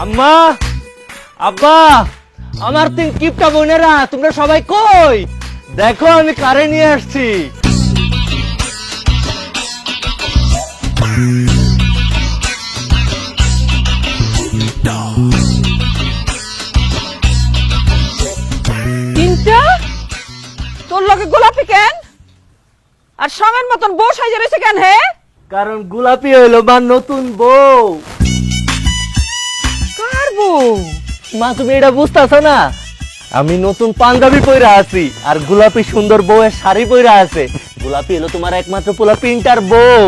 আম্মা, আব্বা, আমার তিন কিপটা বোনেরা, তোমরা সবাই কই? দেখো আমি কারে নিয়ে আসছি। তিনটা? তোর লগে গোলাপি কেন? আর সঙ্গের মতন বউ সাইজে রয়েছে কেন? হে, কারণ গোলাপি হইলো মা নতুন বউ। কার বউ? মা তুমি এটা বুঝতেছ না? আমি নতুন পাঞ্জাবি পইরা আছি আর গোলাপি সুন্দর বউয়ের শাড়ি পইরা আছে। গোলাপি হলো তোমার একমাত্র পোলা পিন্টার বউ।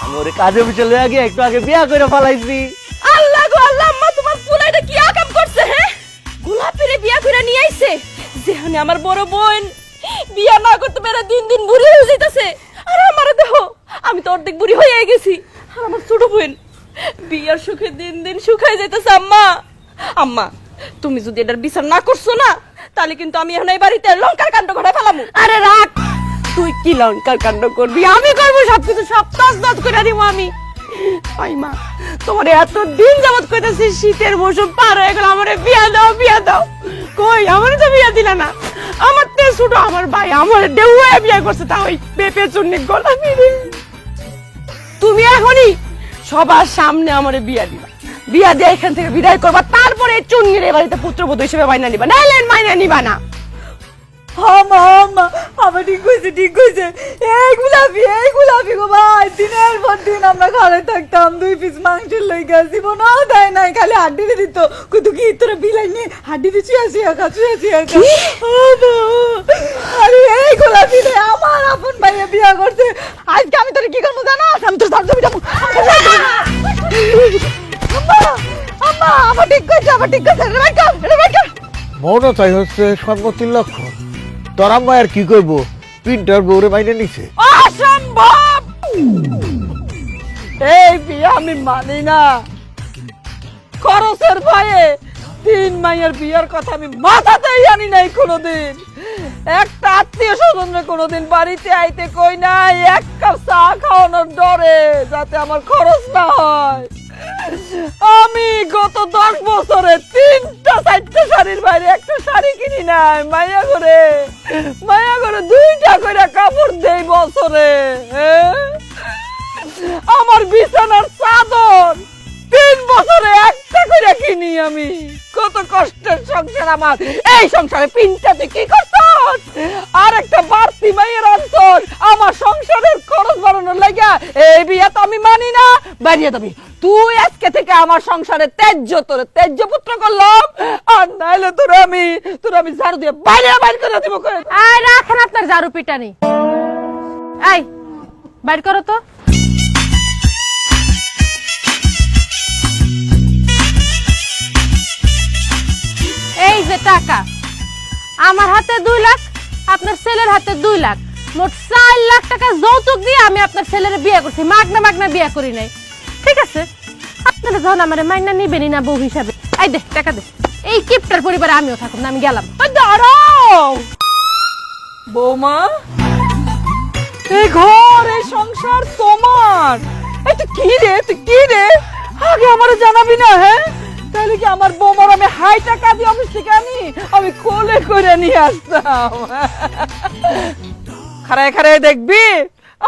আমি ওরে কাজে বুঝে লয়ে গিয়ে একটু আগে বিয়া করে ফেলাইছি। আল্লাহ গো আল্লাহ, আম্মা তোমার পোলা এটা কি আকাম করছে? হে, গোলাপিরে বিয়া করে নিয়ে আইছে, যেখানে আমার বড় বোন বিয়া না করতে পেরে দিন দিন বুড়ি হয়ে যাইতাছে। আর আমারে দেখো, আমি তো অর্ধেক বুড়ি হয়ে গেছি। আর আমার ছোট বোন বিয়ার সুখে দিন দিন শুকাই যাইতেছে। আম্মা, আম্মা, তুমি যদি এটার বিচার না করছো না, তাহলে কিন্তু আমি এখন এই বাড়িতে লঙ্কার কাণ্ড ঘটায় ফেলামু। আরে রাখ, তুই কি লঙ্কার কাণ্ড করবি? আমি করবো সবকিছু, সব তাজ করে দিব আমি। আই মা, তোমার এত দিন যাবত কইতাছি শীতের মৌসুম পার হয়ে গেল, আমারে বিয়া দাও, বিয়া দাও। কই, আমারে তো বিয়া দিলা না। আমার তে ছোট আমার ভাই আমারে দেউয়া বিয়া করছে, তা ওই পেপে চুন্নি গোলাপি রে। তুমি এখনই সবার সামনে আমারে বিয়া দিবা, বিয়া দিয়ে এখান থেকে বিদায় করবা, তারপরে চুন্নির এ বাড়িতে পুত্রবধূ হিসেবে মাইনা নিবা, নাইলে মাইনা নিবা না। আমার ঠিক হয়েছে এই গোলাপি গো ভাই, দিনের পর দিন আমরা ঘরে থাকতাম, 2 পিস মাংসের লইগা জীবন দেয় নাই, খালি হাড্ডি দিয়ে দিত। কত কি তোরা বিলাই নিয়ে হাড্ডি দিয়ে চুয়া খা। আরে এই গোলাপি রে আমার আপন ভাইয়া বিয়া করছে। আজকে আমি তোর কি করবো জানো? আমি তোর সাথে যাবো। আম্মা আমার ঠিক করছে। মনে চাই হচ্ছে সর্বোচ্চ লক্ষ্য। তোর আম্মা আর কি করবো, পিন্টার বউরে বাইরে নিছে। অসম্ভব! এই বিয়ে আমি মানি না। খরচের ভয়ে 3 মাইয়ের বিয়ের কথা আমি মাথাতেই আনি নাই কোনোদিন। একটা আত্মীয় স্বজনরে কোনোদিন বাড়িতে আইতে কই নাই, এক কাপ চা খাওয়ানোর ডরে, যাতে আমার খরচ না হয়। আমি গত 10 বছরে 3টা 4টা শাড়ির বাইরে একটা শাড়ি কিনি নাই। মায়া করে 2টা করে কাপড় দেই বছরে। আমার বিছানার চাদর 3 বছরে একটা করে কিনি আমি। কত কষ্টের সংসার আমার। এই সংসারে পিনটা তুই কি করছস? আর একটা বাড়তি মাইয়ের অন্তর আমার সংসারের খরচ বাড়ানোর লাগা এই বিয়া তো আমি মানি না। বাড়িয়ে দিবি তুই আজকে থেকে আমার সংসারে তেজ্য পুত্র করলাম। আর নাইলে তোর আমি ঝাড়ু দিয়ে বাইরে করে দিব। আয় রাখেন আপনার ঝাড়ু পিটানি। এই বাইর করো তো। এই যে টাকা, আমার হাতে 2 লাখ, আপনার ছেলের হাতে 2 লাখ, মোট 4 লাখ টাকা যৌতুক দিয়ে আমি আপনার ছেলের বিয়ে করছি। মাগনা বিয়ে করি নাই, ঠিক আছে? আপনারা যখন আমার মাইনা নিবেনই না বউ হিসাবে, এই দে টাকা দে। এই কিপটার পরিবারে আমিও থাকুন না, আমি গেলাম। দাঁড়াও বৌমা, এই ঘর এই সংসার তোমার। তুই কি রে আগে আমার জানাবি না? হ্যাঁ, তাহলে কি আমার বৌমার আমি হাই টাকা দিয়ে অফিস থেকে আমি কোলে করে নিয়ে আসতাম। খারায় দেখবি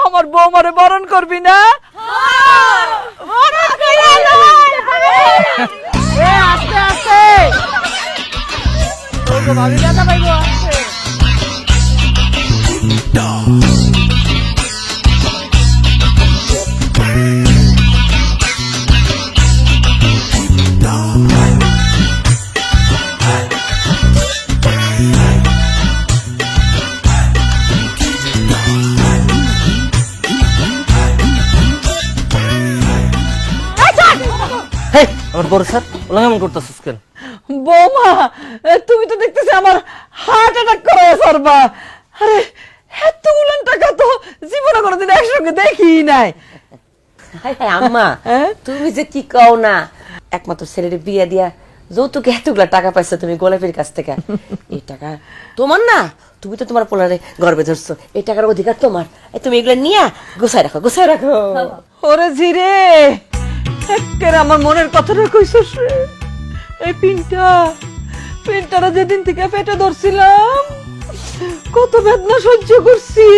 আমার বৌমারে বরণ করবি না? আস্তে আস্তে ভাবি দাদা ভাই আসছে। আমার বড় স্যার ওলা কেমন করতেছিস কেন? বৌমা, তুমি তো দেখতেছি আমার হার্ট অ্যাটাক করে সরবা। আরে এতগুলো টাকা তো জীবনে কোনোদিন একসঙ্গে দেখি নাই। আম্মা, তুমি যে কি কও না, একমাত্র ছেলের বিয়ে দিয়া যৌতুকে এতগুলা টাকা পাইছো তুমি গোলাপের কাছ থেকে। এই টাকা তোমার না, তুমি তো তোমার পোলারে গর্বে ধরছো, এই টাকার অধিকার তোমার। তুমি এগুলো নিয়ে গুছাই রাখো। ওরে জিরে, কেরে আমার মনের কথাটা কইছস রে? এই পিনটারা যেদিন থেকে পেটে ধরছিলাম কত বেদনা সহ্য করছি,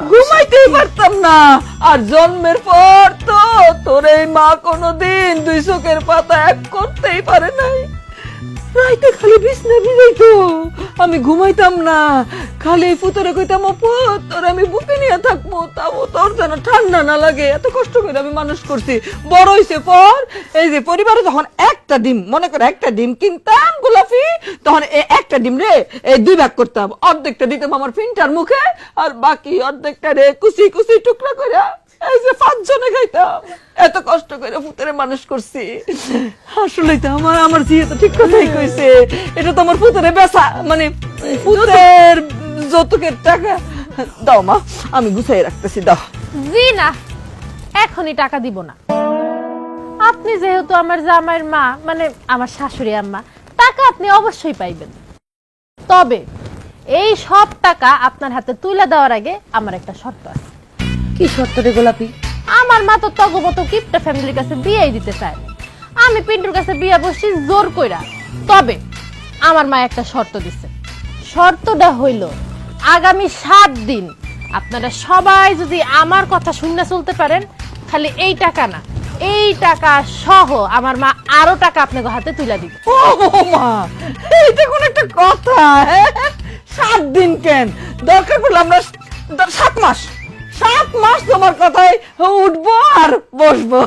ঘুমাইতেই পারতাম না। আর জন্মের পর তো তোর এই মা কোনোদিন দুই চোখের পাতা এক করতেই পারে নাই। রাইতে খালি বিছনা ভিজাইতো, আমি ঘুমাইতাম না। খালি পুতরে কইতাম, অপু তোর আমি বুকে নিয়ে থাকবো, তাও তোর যেন ঠান্ডা না লাগে। এত কষ্ট করে আমি মানুষ করছি, বড় হইছে পর এই যে পরিবারে যখন একটা ডিম, মনে করে একটা ডিম কিনতাম গোলাপি, তখন এই একটা ডিম রে এই দুই ভাগ করতাম। অর্ধেকটা দিতাম আমার পিনটার মুখে, আর বাকি অর্ধেকটা রে কুচি কুচি টুকরা করে এই যে 5 জনে খাইতাম। এত কষ্ট করে পুতরে মানুষ করছি। আসলেই তো আমার জিয়ে তো ঠিক কথাই কইছে, এটা তো আমার পুতরে বেচা, মানে পুতরের যৌতুকের টাকা। দাও মা, আমি গুছাই রাখতেছি, দাও। জি না, এখনই টাকা দিব না। আপনি যেহেতু আমার জামাইয়ের মা, মানে আমার শাশুড়ি আম্মা, টাকা আপনি অবশ্যই পাইবেন। তবে এই সব টাকা আপনার হাতে তুলে দেওয়ার আগে আমার একটা শর্ত আছে। কি শর্ত রে গোলাপি? আমার মা তো তগমতো কিপটা ফ্যামিলির কাছে বিয়েই দিতে চায়। আমি পিন্টুর কাছে বিয়ে বসছি জোর কইরা। তবে আমার মা একটা শর্ত দিছে। শর্তটা হইল, আগামী 7 দিন আপনারা সবাই যদি আমার কথা শুনে চলতে পারেন, খালি এই টাকা না, এই টাকা সহ আমার মা আরো টাকা আপনাদের হাতে তুলে দিবে। ও মা, এইটা কোন একটা কথা? 7 দিন কেন, দরকার পড়লে আমরা 7 মাস তোমার কথায় উঠবো আর বসবো,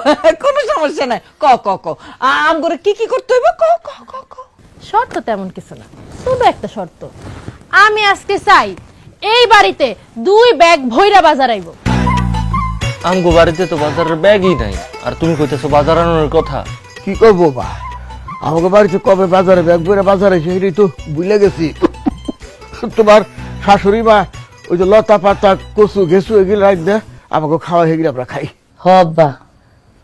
কোনো সমস্যা নাই। ক ক ক আম করে কি কি করতে হইব? ক ক ক ক শর্ত তেমন কিছু না, শুধু একটা শর্ত। আমি আজকে চাই এই বাড়িতে 2 ব্যাগ ভৈরা বাজার আইব। আমগো বাড়িতে তো বাজারের ব্যাগই নাই, আর তুমি কইতেছো বাজার আনানোর কথা। কি করবো বা, আমাকে বাড়িতে কবে বাজারে ব্যাগ বইরা বাজারে সেটাই তো ভুলে গেছি। তোমার শাশুড়ি মা ওই যে লতা পাতা কচু ঘেসু এগুলো রাখ দেয়, আমাকে খাওয়া এগুলো আমরা খাই। হব্বা,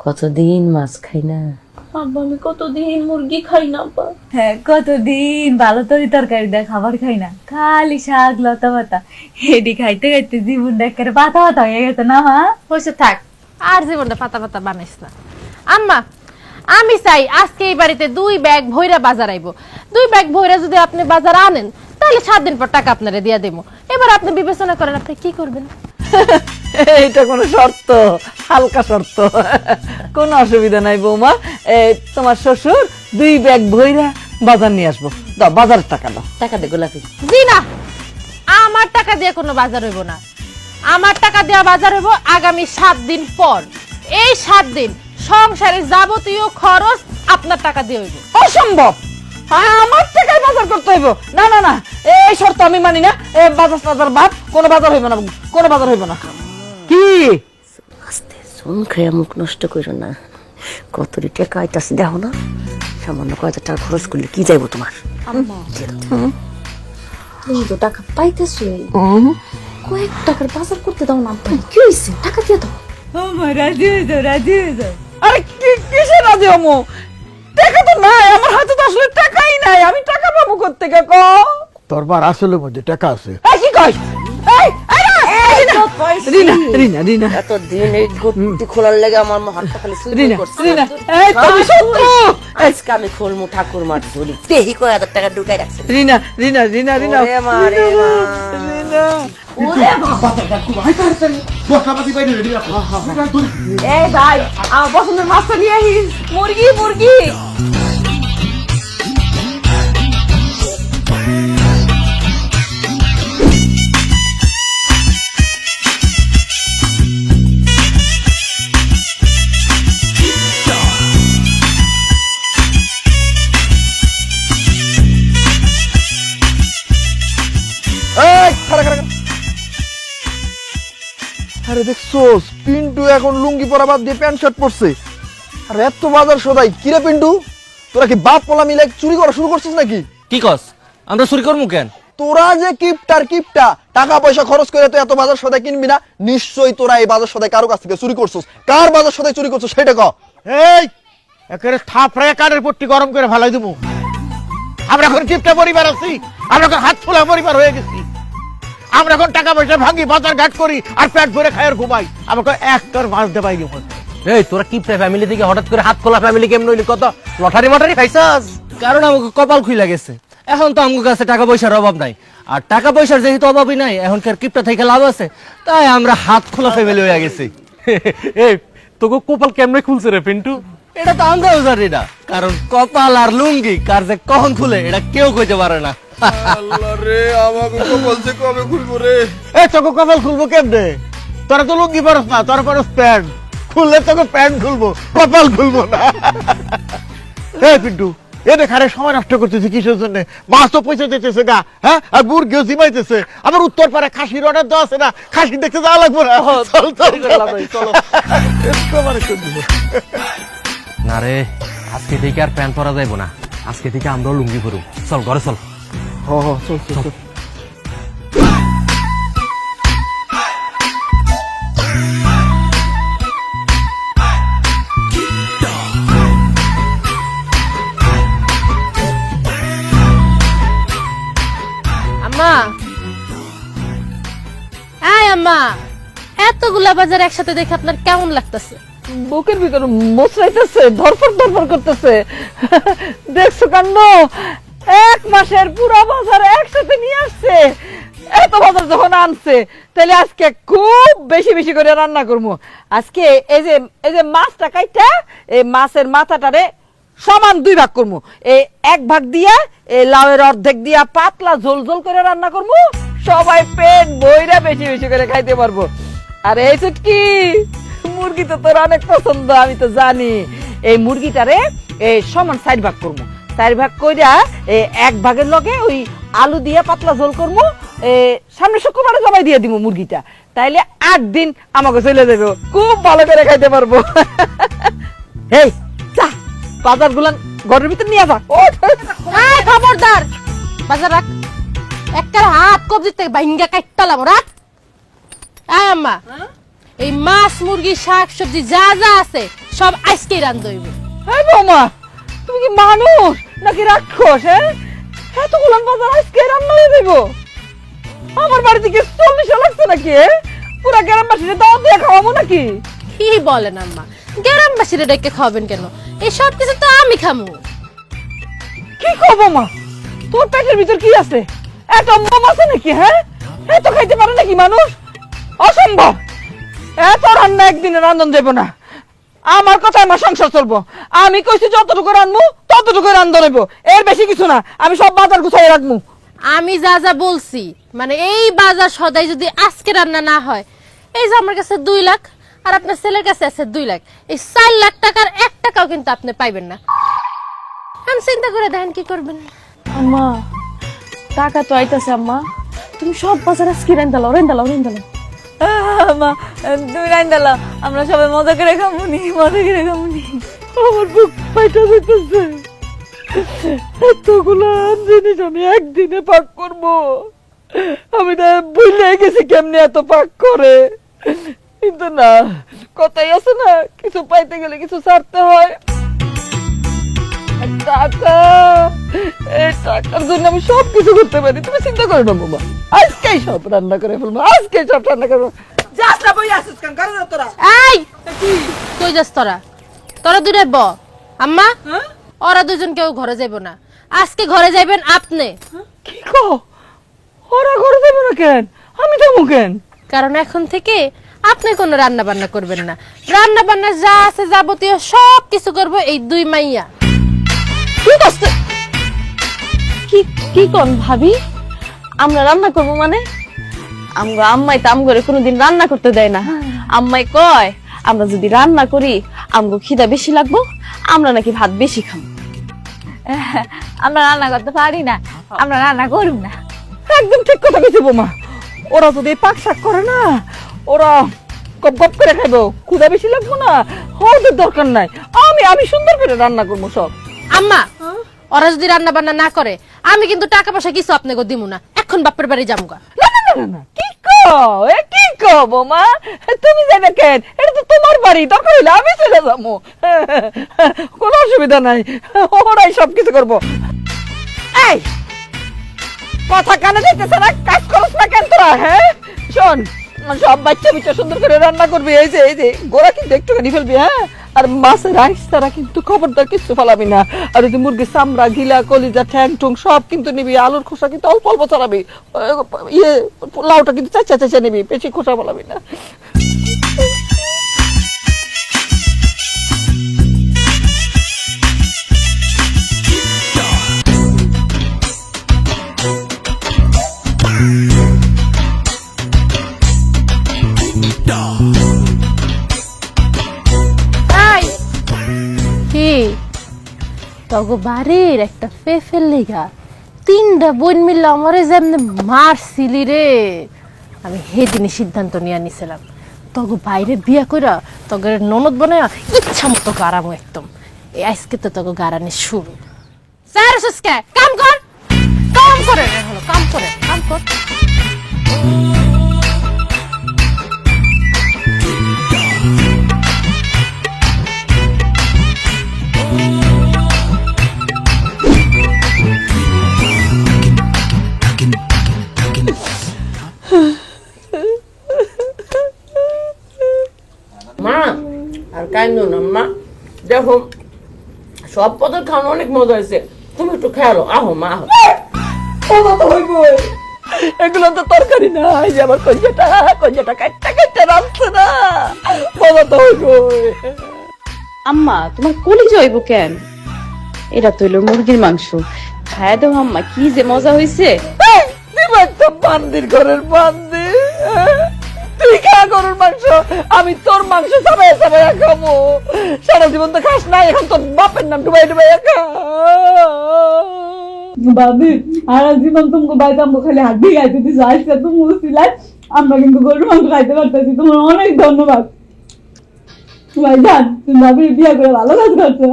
কতদিন মাছ খাই না। আব্বা আমি কতদিন মুরগি খাই না আব্বা। হ্যাঁ, কতদিন ভালো তরকারি দেয় খাবার খাই না, খালি শাক লতা পাতা। হেডি খাইতে খাইতে জীবনটা একেবারে পাতা পাতা হয়ে গেছে না মা? হয়েছে, থাক আর জীবনটা পাতা পাতা বানাইস না। আম্মা, আমি চাই আজকে এই বাড়িতে 2 ব্যাগ ভৈরা বাজার আইব। 2 ব্যাগ ভৈরা যদি আপনি বাজার আনেন, তাহলে 7 দিন পর টাকা আপনারে দিয়া দেবো। এবার আপনি বিবেচনা করেন আপনি কি করবেন। এইটা কোনো শর্ত? হালকা শর্ত, কোনো অসুবিধা নাই বৌমা। তোমার শ্বশুর 2 ব্যাগ ভইরা বাজার নিয়ে আসবো। দাও, বাজারের টাকা দাও। টাকা দে গোলাপি। জি না, আমার টাকা দিয়ে কোনো বাজার হইব না। আমার টাকা দেওয়া বাজার হইব আগামী 7 দিন পর। এই 7 দিন সংসারের যাবতীয় খরচ আপনার টাকা দিয়ে হইব। অসম্ভব, আমার টাকায় বাজার করতে হইব। না না না, এই শর্ত আমি মানি না। বাজার বাদ, কোনো বাজার হইব না, কোনো বাজার হইব না। কি আস্তে শুন, খেয়ে মুখ নষ্ট করো না। কত টাকা আইতাছে দেখো না, সামান্য কয়টা টাকা খরচ করলে কি যাইব তোমার? তুমি তো টাকা পাইতেছো, কয়েক টাকার বাজার করতে দাও না আব্বা। কি হইছে? টাকা দিয়ে দাও। রাজি হয়ে যাও, রাজি হয়ে যাও। আরে কিসে রাজি হমো? টাকা তো নাই আমার হাতে, তো আসলে টাকাই নাই। আমি টাকা পাবো কোত্থেকে? ক তোর মার আসলের মধ্যে টাকা আছে। কি কইস? রিনা রিনা রিনা এতদিন এই গতি খোলার লেগে আমার হাতটা খালি সুই রিনা করছে। রিনা, এই তুমি শত্রু। আজকে আমি খোলমু ঠাকুর মার ঝুলি তেহি কয় 1000 টাকা ঢুকাই রাখছে। রিনা রিনা রিনা রিনা ওরে মা রে মা। রিনা, এই ভাই আমার পছন্দের মাছটা নিয়ে আহিস। মুরগি মুরগি। আরে দেখছোস, পিন্টু এখন লুঙ্গি পরা বাদ দিয়ে প্যান্ট শার্ট পরছে। আর এত বাজার সদাই কিরে পিন্টু, তোরা কি বাপ পোলা মিলে চুরি করা শুরু করছিস নাকি? কি কস, আমরা চুরি করবো কেন? তোরা যে কিপটা টাকা পয়সা খরচ করে তো এত বাজার সদাই কিনবি না, নিশ্চয়ই তোরা এই বাজার সদাই কারো কাছ থেকে চুরি করছিস। কার বাজার সদাই চুরি করছিস সেটা ক। এই একেবারে থাপড়ে কানের পট্টি গরম করে ফেলাই দেবো। আমরা এখন কিপটা পরিবার আছি, আমরা এখন হাত ফোলা পরিবার হয়ে গেছি। আমরা এখন টাকা পয়সা ভাঙি, বাজার ঘাট করি, আর পেট ভরে খাই আর ঘুমাই। আমাকে একটার মাছ দেবাই এই তোরা কি ফ্যামিলি থেকে হঠাৎ করে হাত খোলা ফ্যামিলি কেমন হইলি কত লটারি মটারি খাইছাস? কারণ আমাকে কপাল খুইলা গেছে। এখন তো আমার কাছে টাকা পয়সার অভাব নাই, আর টাকা পয়সার যেহেতু অভাবই নাই, এখন কি আর কিপটা থেকে লাভ আছে? তাই আমরা হাত খোলা ফ্যামিলি হয়ে গেছি। এই তোকে কপাল কেমনে খুলছে রে পিন্টু? এটা তো আমরাও জানি না, কারণ কপাল আর লুঙ্গি কার যে কখন খুলে এটা কেউ কইতে পারে না। আল্লাহ রে, আমাকে কপাল যে কবে খুলবো রে? এ তোকে কপাল খুলবো কেমনে? তোরা তো লুঙ্গি পরস না, তোরা পরস প্যান্ট। খুললে তোকে প্যান্ট খুলবো, কপাল খুলবো না। এ পিন্টু, এনে খারে সময় নষ্ট করতেছে কিসের জন্য? মাছ তো পয়সা দিতেছে গা, হ্যাঁ, আর মুরগিও জিমাইতেছে। আবার উত্তর পারে খাসির অর্ডার দেওয়া আছে না, খাসি দেখতে যাওয়া লাগবে না। চল চল চলো। একেবারে সুন্দর। না রে, আজকে থেকে আর প্যান্ট পরা যাইবো না, আজকে থেকে আমরাও লুঙ্গি পরব। চল ঘরে চল। চল চল চল। আম্মা, এই আম্মা, এতগুলা বাজার একসাথে দেখে আপনার কেমন লাগতেছে? বুকের ভিতরে মোচড়াইতেছে, ধরফর ধরফর করতেছে। দেখছো কাণ্ড, 1 মাসের পুরো বাজার একসাথে নিয়ে আসছে। এত বাজার যখন আনছে, তাহলে আজকে খুব বেশি বেশি করে রান্না করবো। আজকে এই যে মাছটা কাইটা, এই মাছের মাথাটারে সমান 2 ভাগ করবো। এই 1 ভাগ দিয়া এই লাউয়ের অর্ধেক দিয়া পাতলা ঝোল ঝোল করে রান্না করবো। সবাই পেট বইরা বেশি বেশি করে খাইতে পারবো। আর এই চুটকি, মুরগি তো তোর অনেক পছন্দ, আমি তো জানি। এই মুরগিটারে এই সমান 4 ভাগ করবো। 4 ভাগ কইরা 1 ভাগের লগে ওই আলু দিয়া পাতলা ঝোল করবো। সামনে শুক্রবারে জবাই দিয়ে দিব মুরগিটা, তাইলে 8 দিন আমাকে চলে যাবে, খুব ভালো করে খাইতে পারবো। এই যা, বাজার গুলান ঘরের ভিতর নিয়ে যা। এই খবরদার, বাজার রাখ, একটা হাত কবজিতে ভাঙ্গা কাটতালাম, রাখ। এই আম্মা, এই মাছ মুরগি শাক সবজি যা যা আছে সব আজকেই রান্ধতে হইব। হ্যাঁ বৌমা, তুমি কি মানুষ নাকি রাক্ষস? হ্যাঁ, এতগুলান বাজার আজকে রান্না হয়ে যাইব? আমার বাড়িতে কি 40 লাগছে নাকি? পুরা গ্রামবাসীরা দাওয়াত দিয়ে খাওয়াবো নাকি? কি বলেন আম্মা, গ্রামবাসীরা ডেকে খাওয়াবেন কেন? এই সব কিছু তো আমি খামু। কি খাবো মা? তোর পেটের ভিতর কি আছে? এত মম আছে নাকি? হ্যাঁ, এত খাইতে পারে নাকি মানুষ? অসম্ভব। এত রান্না একদিনে রান্ধন যাবো না। আমার কথা, আমার সংসার চলবো। আমি কইছি যতটুকু রান্ধবো ততটুকু রান্ধন হইব, এর বেশি কিছু না। আমি সব বাজার গুছাই রাখবো। আমি যা যা বলছি, মানে এই বাজার সদাই যদি আজকে রান্না না হয়, এই যে আমার কাছে 2 লাখ আর আপনার ছেলের কাছে আছে 2 লাখ, এই 4 লাখ টাকার 1 টাকাও কিন্তু আপনি পাইবেন না। আমি চিন্তা করে দেখেন কি করবেন। আম্মা, টাকা তো আইতাছে আম্মা, তুমি সব বাজার আজকে রেন্দালাও। মা, তুমি রান্দালা, আমরা সবাই মজা করে খামুনি, মজা করে খামুনি। আমার বুক পাইটা যেতেছে। এতগুলো জিনিস আমি একদিনে পাক করবো? আমি তো ভুলে গেছি কেমনে এত পাক করে। কিন্তু না, কথাই আছে না, কিছু পাইতে গেলে কিছু ছাড়তে হয়। টাকা, এই টাকার জন্য আমি সব কিছু করতে পারি। তুমি চিন্তা করো না বাবা, আজকেই সব রান্না করে ফেলবো, আজকেই সব রান্না করবো। যাস না বই আসিস কেন? কারণ তোরা এই কই যাস তোরা? তোরা দূরে ব। আম্মা, ওরা দুজন কেউ ঘরে যাইব না, আজকে ঘরে যাইবেন আপনি। কি কো? ওরা ঘরে যাবো না কেন? আমি যাবো কেন? কারণ এখন থেকে আপনি কোনো রান্না বান্না করবেন না, রান্না বান্না যা আছে যাবতীয় সব কিছু করবো এই 2 মাইয়া। কি কোন ভাবি, আমরা রান্না করবো মানে? আমরা আম্মাই তো আমগরে কোনোদিন রান্না করতে দেয় না। আম্মাই কয় আমরা যদি রান্না করি আমগো খিদা বেশি লাগবো, আমরা নাকি ভাত বেশি খাবো। আমরা রান্না করতে পারি না, আমরা রান্না করব না। একদম ঠিক কথা কইছে বৌমা। ওরা যদি পাক শাক করে না, ওরা গপ গপ করে খাইবো, ক্ষুধা বেশি লাগবো না, ওদের দরকার নাই। আমি সুন্দর করে রান্না করবো সব। আম্মা, ওরা যদি রান্না বান্না না করে আমি কিন্তু টাকা পয়সা কিছু আপনাকে দিমু না, এখন বাপের বাড়ি যাবো গা। না, কি কো বৌমা? তুমি যাবে কেন? এটা তো তোমার বাড়ি, দরকার হইলে আমি চলে যাবো, কোনো অসুবিধা নাই। ওরাই সবকিছু করবো। এই কথা কানে দিতেছে না, কাজ করছ না কেন তোরা? হ্যাঁ শোন, সব বাচ্চা বিচ্চা সুন্দর করে রান্না করবি। এই যে গোড়া কিন্তু একটুখানি ফেলবি, হ্যাঁ? আর মাছের আইস তারা কিন্তু খবরদার কিছু ফেলাবি না। আর ওই যে মুরগির চামড়া, গিলা, কলিজা, ঠ্যাং টুং সব কিন্তু নিবি। আলুর খোসা কিন্তু অল্প অল্প ছড়াবি। লাউটা কিন্তু চাচা চাচা নিবি, বেশি খোসা ফেলাবি না। কি তগো বাড়ির একটা ফেফের লেগা 3টা বোন মিলে আমারে যেমনে মারছিলি রে, আমি সেদিনই সিদ্ধান্ত নিয়ে নিছিলাম তগো বাইরে বিয়া কইরা তগের ননদ বানায়া ইচ্ছা মতো গারামো একদম। এই আজকে তো তগো গারানি শুরু। স্যার সুস্কে কাম কর, কাম করে রে, হলো কাম করে, কাম কর। মা আর কান্দো না মা, দেখো সব পদের খাওয়ানো অনেক মজা হয়েছে, তুমি একটু খেয়ালো। আহো মা আহো। এগুলো তো তরকারি না, এই যে আমার কঞ্জাটা কাটটা কাটটা রাখছে না, বাবা তো হইব। আম্মা তোমার কলিজা হইব কেন? এটা তো হইলো মুরগির মাংস, খায় দাও আম্মা, কি যে মজা হইছে। একটা বান্দির ঘরের বান্দি, তুই খা গরুর মাংস, আমি তোর মাংস সবাই সবাই খাবো। সারা জীবন তো খাস না, এখন তোর বাপের নাম ডুবাই ডুবাই খা। ভাবি আর জীবন তুমি বাইতে আমরা খালি হাড্ডি খাইতে দিছো, আজকে তুমি উচিলাই আমরা কিন্তু গরুর মাংস খাইতে পারতেছি। তোমার অনেক ধন্যবাদ ভাইজান, তুমি ভাবির বিয়ে করে ভালো কাজ করছো।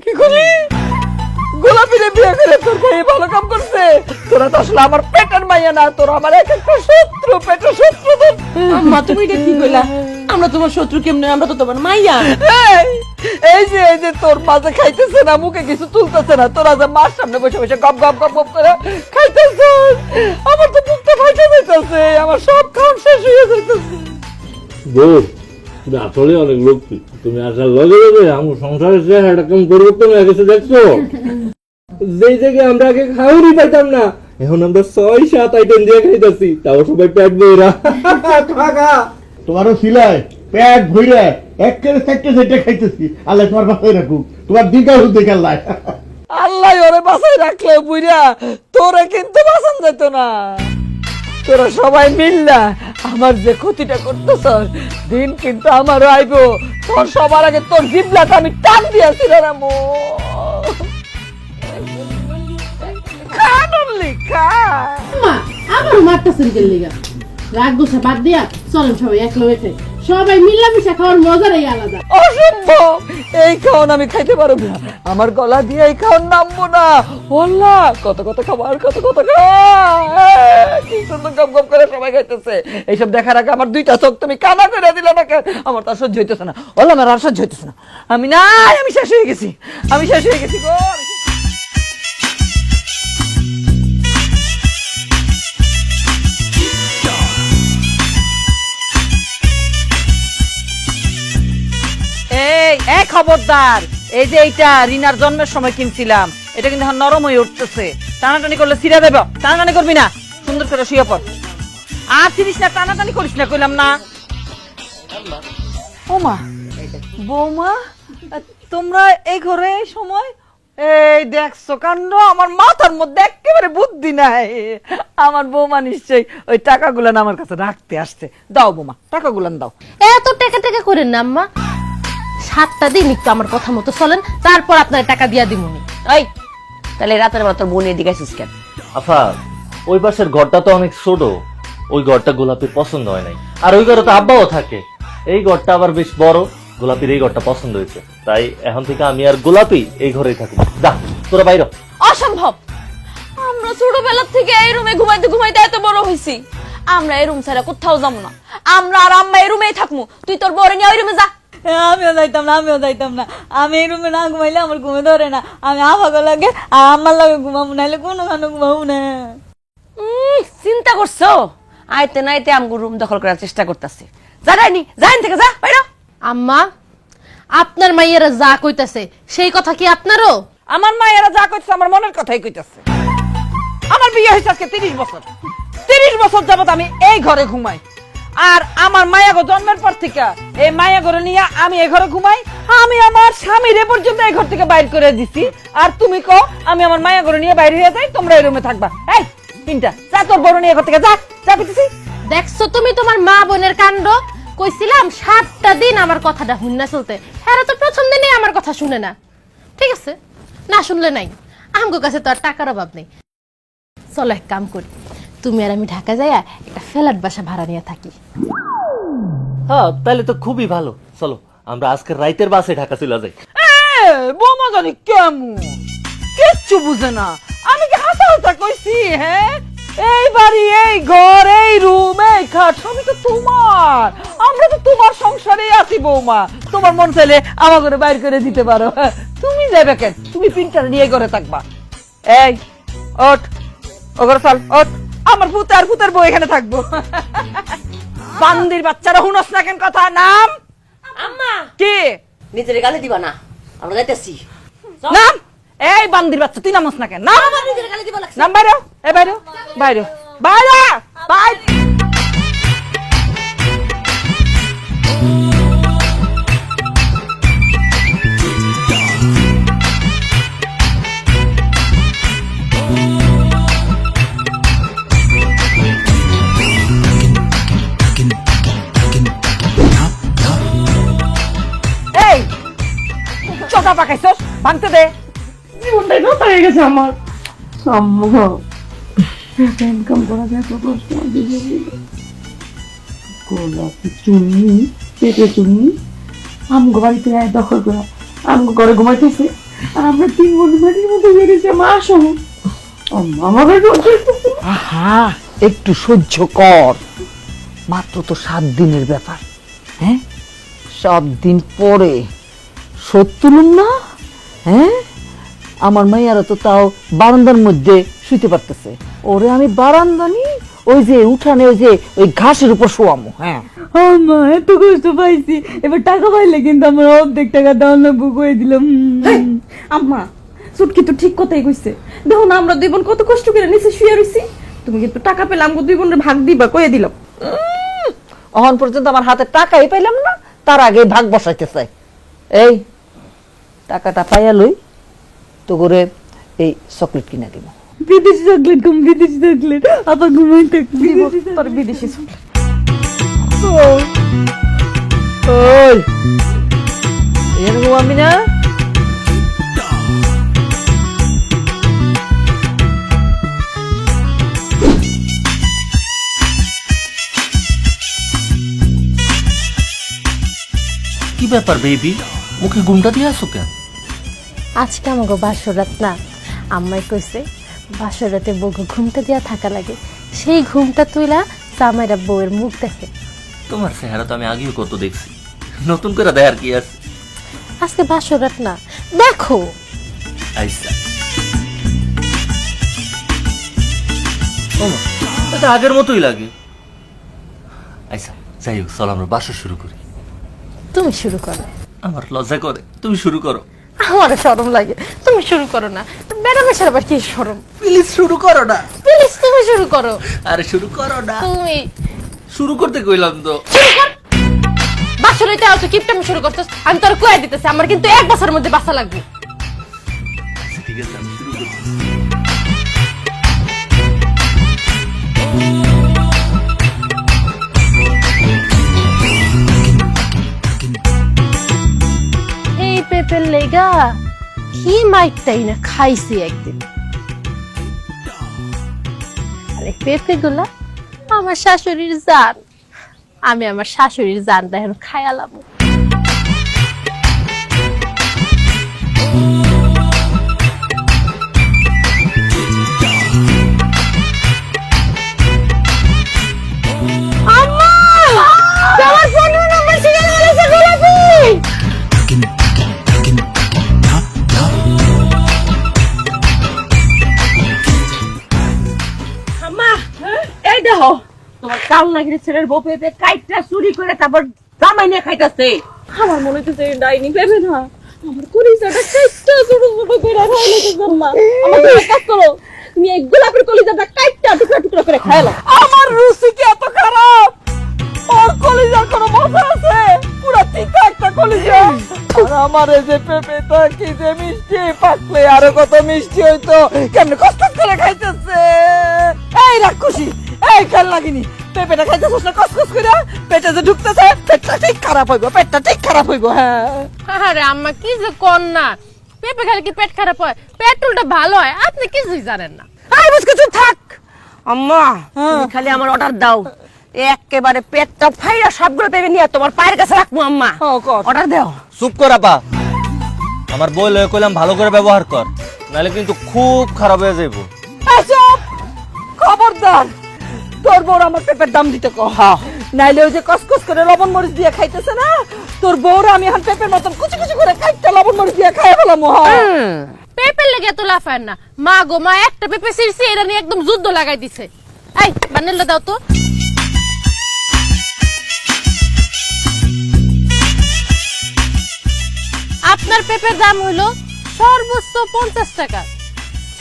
কি করলি? গোলাপিরে বিয়ে করে তোর ভাই ভালো কাম করছে। তোরা তো আসলে আমার পেটের মাইয়া না, তোরা আমার এক একটা শত্রু, পেটের শত্রু। আম্মা তুমি এটা কি কইলা? আমরা তোমার শত্রু কেমনে? আমরা তো তোমার মাইয়া। এই যে তোর মাঝে খাইতেছে না, মুখে কিছু তুলতেছে না, তোরা যে মার সামনে বসে বসে গপ গপ গপ গপ করে খাইতেছ, আমার তো মুখটা ফাইটে যাইতেছে, আমার সব খাওয়া শেষ হয়ে যাইতেছে। বউ, তুমি আসলে অনেক লক্ষ্মী। তুমি আসার লগে লগে আমার সংসারের চেহারাটা কেমন পরিবর্তন হয়ে গেছে দেখছো? যেই জায়গায় আমরা আগে খাওয়ারই পাইতাম না, এখন আমরা 6-7 আইটেম দিয়ে খাইতেছি, তাও সবাই পেট বইরা। তোমারও সিলাই পেট ভইরা একেবারে চারটে চারটে খাইতেছি। আল্লাহ তোমার বাসায় রাখুক, তোমার দিনটা শুধু আল্লাহ। আল্লাহ ওরে বাসায় রাখলে বুইরা, তোরে কিন্তু বাঁচান যেত না। তোরা সবাই মিললা আমার যে ক্ষতিটা করতেছ, দিন কিন্তু আমারও আইব। তোর সবার আগে তোর জিবলাটা আমি টান দিয়েছি রে রামু। খা নল্লি, খা। মা আমার মারতেছেন কে লিগা? রাগ গোসা বাদ দিয়া চলেন সবাই এক লগে সবাই মিলামিশা খাওয়ার মজাটাই আলাদা। অসম্ভব, এই খাওয়ান আমি খাইতে পারবো না, আমার গলা দিয়ে এই খাওয়ান নামবো না। ওল্লা কত কত খাবার, কত কত কি সুন্দর গপ গপ করে সবাই খাইতেছে। এইসব দেখার আগে আমার দুইটা চোখ তুমি কানা করে দিলে না কেন? আমার তো আর সহ্য হইতেছে না, ওল্লা আমার আর সহ্য হইতেছে না। আমি শেষ হয়ে গেছি, আমি শেষ হয়ে গেছি গো। এই খবরদার, এই যে এইটা রিনার জন্মের সময় কিনছিলাম, এটা কিন্তু এখন নরম হয়ে উঠতেছে। টানাটানি করলে ছিঁড়ে দেব, টানাটানি করবি না, সুন্দর করে শুয়ে পড়। আর চিনিস না, টানাটানি করিস না, কইলাম না। ওমা বৌমা, তোমরা এই ঘরে এই সময়? এই দেখছো কাণ্ড, আমার মাথার মধ্যে একেবারে বুদ্ধি নাই। আমার বৌমা নিশ্চয়ই ওই টাকাগুলো আমার কাছে রাখতে আসছে। দাও বৌমা, টাকাগুলো দাও। এত টাকা টাকা করেন না আম্মা, 7টা দিন একটু আমার কথা মতো চলেন, তারপর আপনার টাকা দিয়া দিমুনি। এই তাহলে রাতের বেলা তোর বোনের দিকে আসিস কেন? আফা, ওই পাশের ঘরটা তো অনেক ছোট, ওই ঘরটা গোলাপির পছন্দ হয় নাই। আর ওই ঘরে তো আব্বাও থাকে, এই ঘরটা আবার বেশ বড়, গোলাপির এই ঘরটা পছন্দ হয়েছে। তাই এখন থেকে আমি আর গোলাপি এই ঘরেই থাকবো। যা তোরা বাইরে। অসম্ভব, আমরা ছোটবেলা থেকে এই রুমে ঘুমাইতে ঘুমাইতে এত বড় হইছি, আমরা এই রুম ছাড়া কোথাও যাবো না। আমরা আর আম্মা এই রুমেই থাকবো, তুই তোর বড় নিয়ে ওই রুমে যা। আমিও যাইতাম না, আমি এই রুমে না ঘুমাইলে আমার ঘুমে ধরে না। আমি আভাগো লাগে আর আমার লাগে ঘুমাবো, নাইলে কোনো খানো ঘুমাবো না। চিন্তা করছো আইতে নাইতে আমগো রুম দখল করার চেষ্টা করতেছে। জানাইনি জানেন থেকে যা বাইরে। আম্মা আপনার মাইয়ারা যা কইতাছে সেই কথা কি আপনারও? আমার মায়েরা যা কইছে আমার মনের কথাই কইতাছে। আমার বিয়ে হয়েছে আজকে 30 বছর। 30 বছর যাবত আমি এই ঘরে ঘুমাই, আর আমার মায়াগো জন্মের পর থেকে এই মায়া ঘরে নিয়ে আমি এই ঘরে ঘুমাই। আমি আমার স্বামীরে পর্যন্ত এই ঘর থেকে বাইর করে দিছি, আর তুমি কও আমি আমার মায়া ঘরে নিয়ে বাইরে হয়ে যাই, তোমরা এই রুমে থাকবা। এই তিনটা যা তোর বড় নিয়ে ঘর থেকে যা যা পিতেছি। দেখছো তুমি তোমার মা বোনের কাণ্ড। কইছিলাম 7টা দিন আমার কথাটা হুন্না চলতে, হ্যাঁ তো প্রথম দিনে আমার কথা শুনে না। ঠিক আছে, না শুনলে নাই, আমগো কাছে তো আর টাকার অভাব নেই। চলো এক কাম করি, তুমি আর আমি ঢাকা যাইয়া একটা ফ্ল্যাট বাসা ভাড়া নিয়ে থাকি। হ্যাঁ তাহলে তো খুবই ভালো। চলো আমরা আজকে রাইতের বাসে ঢাকা চলে যাই। বৌমা জানি কেমন কিচ্ছু বুঝে না। আমি কি হাসা হাসা কইছি? হ্যাঁ, এই বাড়ি, এই ঘর, এই রুম, এই খাট সবই তো তোমার। আমরা তো তোমার সংসারেই আছি বৌমা। তোমার মন চাইলে আমার ঘরে বাইর করে দিতে পারো। তুমি যাবে কেন? তুমি পিনটা নিয়ে ঘরে থাকবা। এই ওঠ, ও ঘরে চল, ওঠ। আমার পুত আর পুতের বউ এখানে থাকবো। বান্দির বাচ্চারা হুনস না কেন কথা? নাম আম্মা কি? নিজের গালি দিবা না, আমরা যাইতেছি। নাম। এই বান্দির বাচ্চা তুই নামস না কেন? নাম। আমার নিজের গালি দিবা লাগছে। নাম বাইরে, এ বাইরে, বাইরে, বাইরে, বাইরে। এই চটা পাকাইছস, ভাঙতে দে। জীবনটাই নষ্ট হয়ে গেছে আমার। আম্মা ইনকাম করা যায় তো কষ্ট। গোলাপি চুন্নি, পেটে চুন্নি আমগো বাড়িতে দখল করা, আমগো ঘরে ঘুমাইতেছে, আর আমরা 3 বোন বাড়ির মধ্যে বেরিয়েছি। মা আসো আম্মা, আমাকে আহা, একটু সহ্য কর, মাত্র তো 7 দিনের ব্যাপার। হ্যাঁ, 7 দিন পরে শোধ তুলুন না। হ্যাঁ, আমার মাইয়ারা তো তাও বারান্দার মধ্যে শুইতে পারতেছে, ওরে আমি বারান্দা নি ওই যে উঠানে ওই যে ওই ঘাসের উপর শোয়ামো। হ্যাঁ আম্মা এত কষ্ট পাইছি, এবার টাকা পাইলে কিন্তু আমার অর্ধেক টাকা দেওয়ার না বুক হয়ে দিলাম। আম্মা সুটকি তো ঠিক কথাই কইছে। দেখো না আমরা 2 বোন কত কষ্ট করে নিচে শুয়ে রইছি, তুমি কিন্তু টাকা পেলে আমগো 2 বোনের ভাগ দিবা কইয়া দিলাম। অহন পর্যন্ত আমার হাতে টাকাই পাইলাম না, তার আগে ভাগ বসাইতে চাই। এই টাকাটা পাইয়া লই, তো করে এই চকলেট কিনে দিব। বিদেশি চকলেট কম, বিদেশি চকলেট আবার ঘুমাই থাকবি তোর বিদেশি চকলেট। ওই এরকম আমি না। কি ব্যাপার বেবি, মুখে ঘুমটা দিয়ে আসো কেন? আজকে আমাকে বাসরাত না, আম্মাই কইছে বাসরাতে বউকে ঘুমটা দিয়া থাকা লাগে, সেই ঘুমটা তুইলা জামাইরা বউয়ের মুখ দেখে। তোমার চেহারা তো আমি আগেও কত দেখছি, নতুন করে দেখার কি আছে? আজকে বাসরাত না, দেখো। আইসা ওমা, এটা আগের মতোই লাগে। আইসা যাই হোক, চল আমরা বাসা শুরু করি। তুমি শুরু করো। আমার লজ্জা করে, তুমি শুরু করো। আমার শরম লাগে, তুমি শুরু করো না। বেড়ামেশার আবার কি শরম? প্লিজ শুরু করো না। প্লিজ তুমি শুরু করো। আরে শুরু করো না। তুমি শুরু করতে কইলাম তো। শুরু কর। বাসরাতে আছো কিপটামি শুরু করছস, আমি তোর কইয়া দিতেছি আমার কিন্তু 1 বছরের মধ্যে বাসা লাগবে। আচ্ছা, ঠিক আছে আমি শুরু করছি। এই পেপের লেগা কি মাইকটাই না খাইছি একদিন। আরে পেঁপে গুলা আমার শাশুড়ির জান, আমি আমার শাশুড়ির জানটা এখন খায়ালাম। এই দেখো তোমার কাল নাগির ছেলের বউ পেঁপে কাইটটা চুরি করে তারপর জামাই নিয়ে খাইতেছে। আমার মনে হচ্ছে ডাইনি পেবে না, আমার কলিজাটা কাইটটা ছোট ছোট করে খাইলে আম্মা। আমার তুমি কাজ করো, তুমি এই গোলাপের কলিজাটা কাইটটা টুকরা টুকরা করে খাইলো। আমার রুচি কি এত খারাপ? ওর কলিজার কোনো মজা আছে? পুরো তিতা একটা কলিজা। আর আমার এই যে পেঁপেটা কি যে মিষ্টি, পাকলে আরো কত মিষ্টি হইতো। কেমনে কষ্ট করে খাইতেছে। এই রাক্ষসী, এই খেল লাগিনি, পেঁপেটা খাইতেছিস না কসকস করে? পেটে যে ঢুকতেছে, পেটটা ঠিক খারাপ হইব, পেটটা ঠিক খারাপ হইব। হ্যাঁ আরে আম্মা কি যে কোন না, পেঁপে খেলে কি পেট খারাপ হয়? পেট্রোলটা ভালো হয়, আপনি কিছুই জানেন না। আই বুঝ কিছু থাক। আম্মা তুমি খালি আমার অর্ডার দাও, একেবারে পেটটা ফাইরা সবগুলো পেঁপে নিয়ে তোমার পায়ের কাছে রাখবো। আম্মা অর্ডার দাও। চুপ কর আপা, আমার বই লয়ে কইলাম ভালো করে ব্যবহার কর, নাহলে কিন্তু খুব খারাপ হয়ে যাইব। চুপ, খবরদার। তোর বউর আমার পেঁপের দাম দিতে কহ, নাইলে ওই যে কসকস করে লবণ মরিচ দিয়ে খাইতেছে না, তোর বউর আমি এখন পেঁপের মতন কুচি কুচি করে কাইটটা লবণ মরিচ দিয়ে খাই ফেলাম। পেঁপের লেগে এত লাফায় না মা গো, মা একটা পেঁপে ছিঁড়ছে, এটা নিয়ে একদম যুদ্ধ লাগাই দিছে। এই বান্ডেলটা দাও তো। আপনার পেঁপের দাম হলো সর্বোচ্চ 50 টাকা।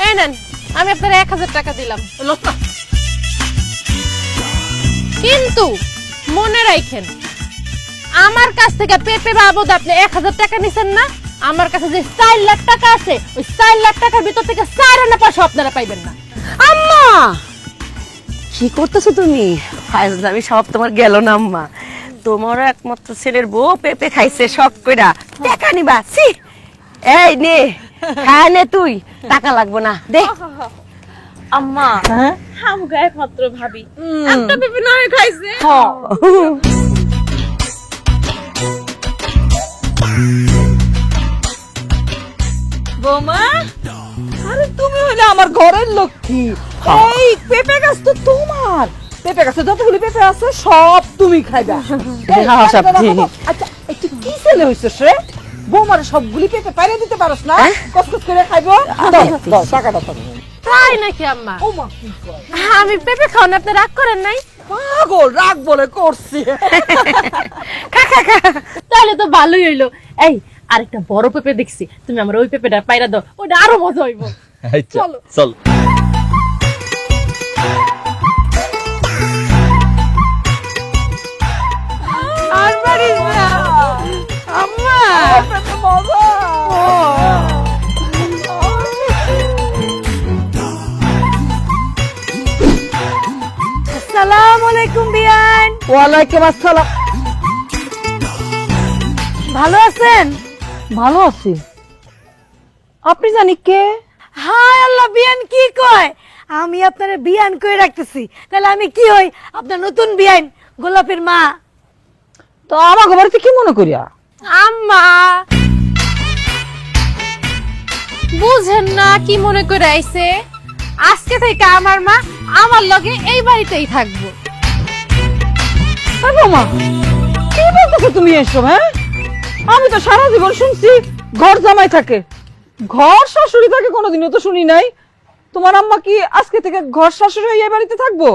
এই নেন, আমি আপনার 1000 টাকা দিলাম। কিন্তু মনে রাখেন, আমার কাছ থেকে পেঁপে বাবদ আপনি 1000 টাকা নিছেন না, আমার কাছে যে 4 লাখ টাকা আছে, ওই 4 লাখ টাকার ভিতর থেকে 4 আনা পয়সা আপনারা পাইবেন না। আম্মা কি করতেছো তুমি? আমি সব তোমার গেল না আম্মা, তোমারও একমাত্র ছেলের বউ পেঁপে খাইছে শখ কইরা, টাকা নিবা? ছি, এই নে, হ্যাঁ নে, তুই টাকা লাগবো না, দে। আম্মা আমগো একমাত্র ভাবি একটা পেঁপে না খাইছে। বৌমা, আরে তুমি হইলে আমার ঘরের লক্ষ্মী। এই পেঁপে গাছ তো তোমার, পেঁপে গাছে যতগুলি পেঁপে আছে সব তুমি খাইবা। আচ্ছা একটু কি ছেলে হইছিস রে? বৌমার সবগুলি পেঁপে পাইরে দিতে পারস না? কসকস করে খাইবো। দাও টাকাটা তো। তাই নাকি আম্মা? ও মা কি কয়? আমি পেঁপে খাওয়ান আপনি রাগ করেন নাই? পাগল, রাগ বলে করছি। তাহলে তো ভালোই হইলো। এই আরেকটা বড় পেঁপে দেখছি, তুমি আমার ওই পেঁপেটা পাইরা দাও, ওটা আরো মজা হইব। আচ্ছা চল। আর পারিস না আম্মা, পেঁপে মজা। আসসালামু আলাইকুম বিয়ান। ওয়ালাইকুম আসসালাম। ভালো আছেন? ভালো আছি। আপনি জানি কে? হায় আল্লাহ, বিয়ান কি কয়? আমি আপনারে বিয়ান কই রাখতেছি, তাহলে আমি কি হই? আপনার নতুন বিয়ান, গোলাপের মা। তো আমাকে বাড়িতে কি মনে করিয়া? আম্মা বুঝেন না কি মনে করে আইছে? আজকে থেকে আমার মা আমার লগে এই বাড়িতেই থাকবো। মা কি বলতেছো তুমি এসব? হ্যাঁ, আমি তো সারা জীবন শুনছি ঘর জামাই থাকে, ঘর শাশুড়ি থাকে, কোনোদিনও তো শুনি নাই। তোমার আম্মা কি আজকে থেকে ঘর শাশুড়ি হয়ে এই বাড়িতে থাকবো?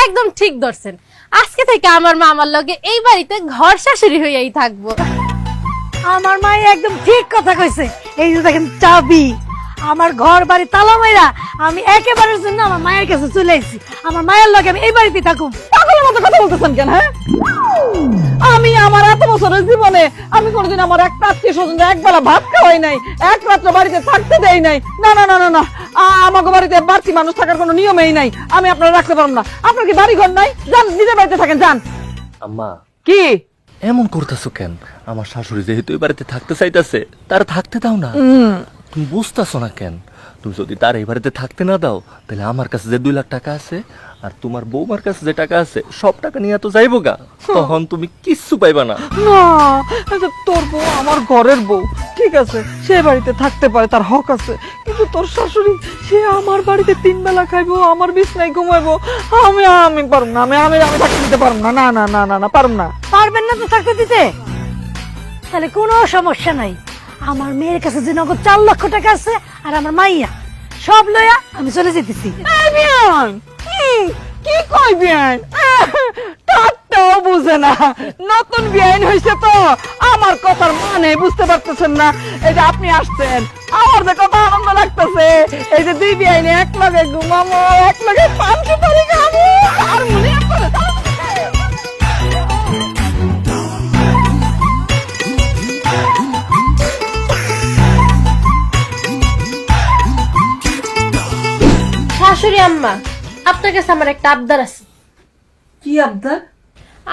একদম ঠিক ধরছেন, আজকে থেকে আমার মা আমার লগে এই বাড়িতে ঘর শাশুড়ি হইয়াই থাকবো। আমার মা একদম ঠিক কথা কইছে। এই যে দেখেন চাবি, আমার ঘর বাড়ি তালা মাইরা আমি একেবারের জন্য আমার মায়ের কাছে চলে এসেছি। আমার মায়ের লগে আমি এই বাড়িতে থাকুম। পাগলের মতো কথা বলতেছেন কেন? হ্যাঁ, আমি আমার এত বছরের জীবনে আমি কোনোদিন আমার একটা আত্মীয় স্বজন একবেলা ভাত খাওয়াই নাই, এক রাত্র বাড়িতে থাকতে দেই নাই। না না না না না, আমাকে বাড়িতে বাড়তি মানুষ থাকার কোনো নিয়মেই নাই। আমি আপনারা রাখতে পারবো না। আপনার কি বাড়ি ঘর নাই? যান, নিজের বাড়িতে থাকেন, যান। আম্মা কি এমন করতেছো কেন? আমার শাশুড়ি যেহেতু এই বাড়িতে থাকতে চাইতেছে, তার থাকতে দাও না। তুমি বুঝতেছো না কেন? তুমি যদি তার এই বাড়িতে থাকতে না দাও, তাহলে আমার কাছে যে 2 লাখ টাকা আছে আর তোমার বৌমার কাছে যে টাকা আছে সব টাকা নিয়ে তো যাইবো গা, তখন তুমি কিচ্ছু পাইবা না। না, এটা তোর বউ আমার ঘরের বউ, ঠিক আছে, সে বাড়িতে থাকতে পারে, তার হক আছে। কিন্তু তোর শাশুড়ি, সে আমার বাড়িতে 3 বেলা খাইবো, আমার বিছনায় ঘুমাইবো। আমি পারব না, আমি থাকতে দিতে পারব না। না না না না না, পারব না। পারবেন না তো থাকতে দিতে? তাহলে কোনো সমস্যা নাই। আমার মেয়ের কাছে যে নগদ 4 লক্ষ টাকা আছে আর আমার মাইয়া সব লইয়া আমি চলে যেতেছি। কি কই বিয়ান? ও বুঝে না, নতুন বিয়াইন হয়েছে তো আমার কথার মানে বুঝতে পারতেছেন না। এই যে আপনি আসছেন, আমার যে কত আনন্দ লাগতেছে। এই যে দুই বিয়াইনে এক লগে ঘুমামো, এক লগে পান সুপারি খাবো, আর মনে করে শাশুড়ি আম্মা, আপনার কাছে আমার একটা আবদার আছে। কি আবদার?